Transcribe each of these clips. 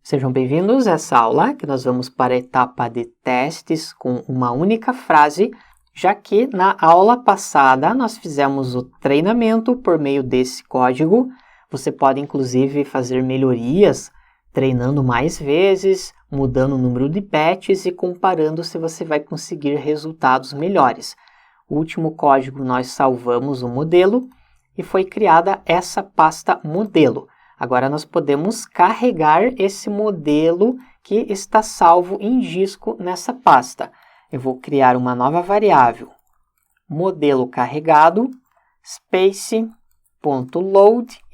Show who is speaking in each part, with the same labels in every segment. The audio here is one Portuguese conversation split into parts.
Speaker 1: Sejam bem-vindos a essa aula, que nós vamos para a etapa de testes com uma única frase, já que na aula passada nós fizemos o treinamento por meio desse código. Você pode inclusive fazer melhorias, treinando mais vezes, mudando o número de patches e comparando se você vai conseguir resultados melhores. O último código nós salvamos o modelo e foi criada essa pasta modelo. Agora nós podemos carregar esse modelo que está salvo em disco nessa pasta. Eu vou criar uma nova variável, modelo carregado, space.load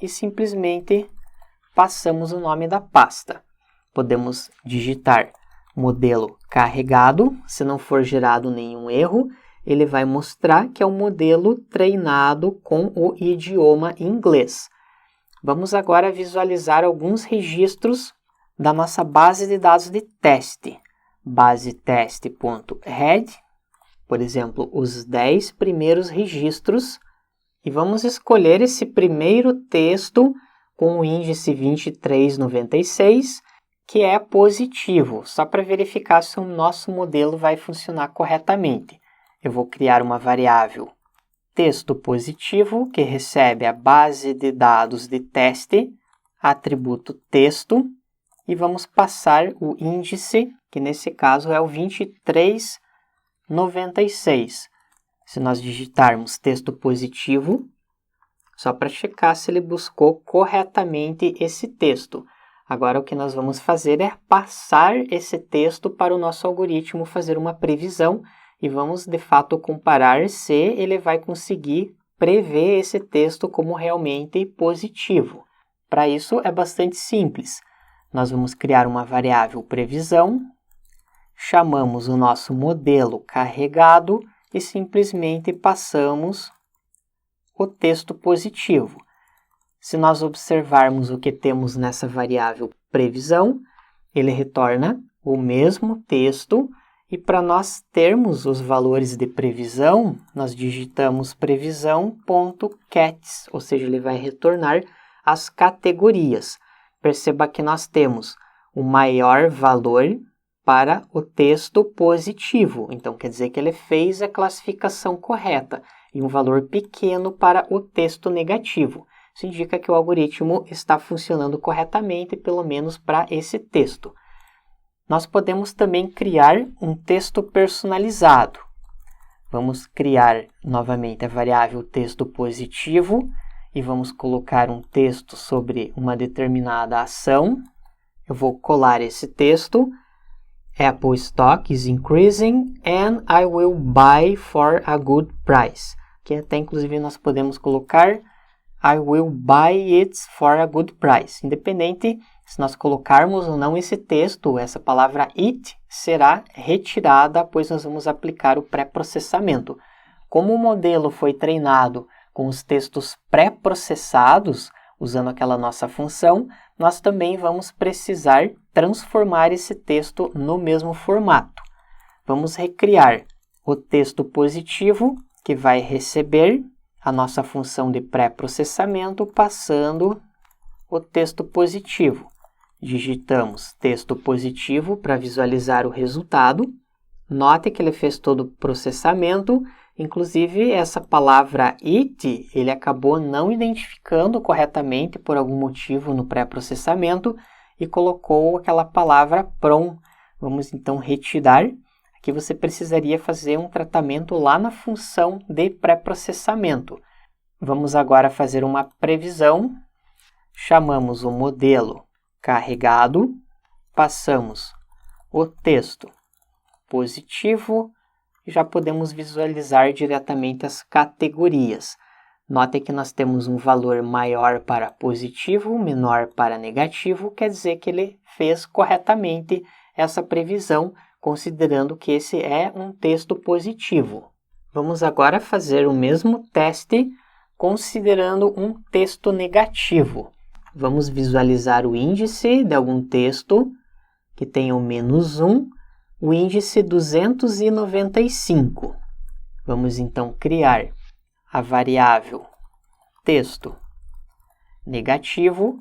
Speaker 1: e simplesmente passamos o nome da pasta. Podemos digitar modelo carregado, se não for gerado nenhum erro, ele vai mostrar que é um modelo treinado com o idioma inglês. Vamos agora visualizar alguns registros da nossa base de dados de teste. Base teste.head, por exemplo, os 10 primeiros registros. E vamos escolher esse primeiro texto com o índice 2396, que é positivo, só para verificar se o nosso modelo vai funcionar corretamente. Eu vou criar uma variável texto positivo, que recebe a base de dados de teste, atributo texto, e vamos passar o índice, que nesse caso é o 2396. Se nós digitarmos texto positivo, só para checar se ele buscou corretamente esse texto. Agora o que nós vamos fazer é passar esse texto para o nosso algoritmo fazer uma previsão, e vamos, de fato, comparar se ele vai conseguir prever esse texto como realmente positivo. Para isso, é bastante simples. Nós vamos criar uma variável previsão, chamamos o nosso modelo carregado e simplesmente passamos o texto positivo. Se nós observarmos o que temos nessa variável previsão, ele retorna o mesmo texto. E para nós termos os valores de previsão, nós digitamos previsão.cats, ou seja, ele vai retornar as categorias. Perceba que nós temos o maior valor para o texto positivo, então quer dizer que ele fez a classificação correta, e um valor pequeno para o texto negativo. Isso indica que o algoritmo está funcionando corretamente, pelo menos para esse texto. Nós podemos também criar um texto personalizado. Vamos criar novamente a variável texto positivo e vamos colocar um texto sobre uma determinada ação. Eu vou colar esse texto. Apple stock is increasing and I will buy for a good price. Que até inclusive nós podemos colocar I will buy it for a good price. Independente se nós colocarmos ou não esse texto, essa palavra it será retirada, pois nós vamos aplicar o pré-processamento. Como o modelo foi treinado com os textos pré-processados, usando aquela nossa função, nós também vamos precisar transformar esse texto no mesmo formato. Vamos recriar o texto positivo, que vai receber a nossa função de pré-processamento, passando o texto positivo. Digitamos texto positivo para visualizar o resultado. Note que ele fez todo o processamento, inclusive essa palavra it, ele acabou não identificando corretamente por algum motivo no pré-processamento e colocou aquela palavra prom. Vamos então retirar. Aqui você precisaria fazer um tratamento lá na função de pré-processamento. Vamos agora fazer uma previsão. Chamamos o modelo carregado, passamos o texto positivo e já podemos visualizar diretamente as categorias. Note que nós temos um valor maior para positivo, menor para negativo, quer dizer que ele fez corretamente essa previsão, considerando que esse é um texto positivo. Vamos agora fazer o mesmo teste considerando um texto negativo. Vamos visualizar o índice de algum texto que tenha o -1, o índice 295. Vamos então criar a variável texto negativo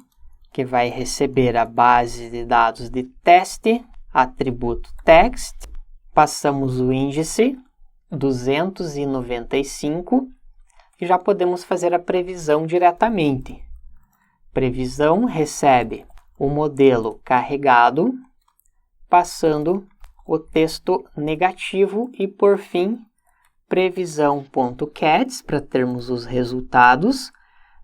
Speaker 1: que vai receber a base de dados de teste, atributo text, passamos o índice 295 e já podemos fazer a previsão diretamente. Previsão recebe o modelo carregado, passando o texto negativo e, por fim, previsão.cats para termos os resultados.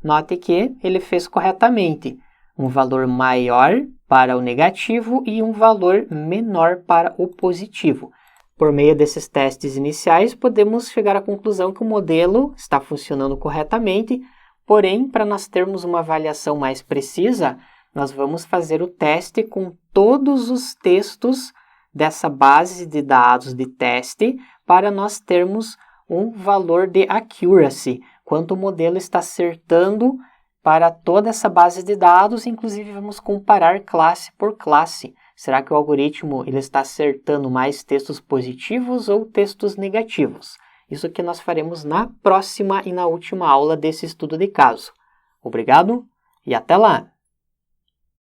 Speaker 1: Note que ele fez corretamente um valor maior para o negativo e um valor menor para o positivo. Por meio desses testes iniciais, podemos chegar à conclusão que o modelo está funcionando corretamente, porém, para nós termos uma avaliação mais precisa, nós vamos fazer o teste com todos os textos dessa base de dados de teste para nós termos um valor de accuracy, quanto o modelo está acertando para toda essa base de dados, inclusive vamos comparar classe por classe. Será que o algoritmo ele está acertando mais textos positivos ou textos negativos? Isso que nós faremos na próxima e na última aula desse estudo de caso. Obrigado e até lá!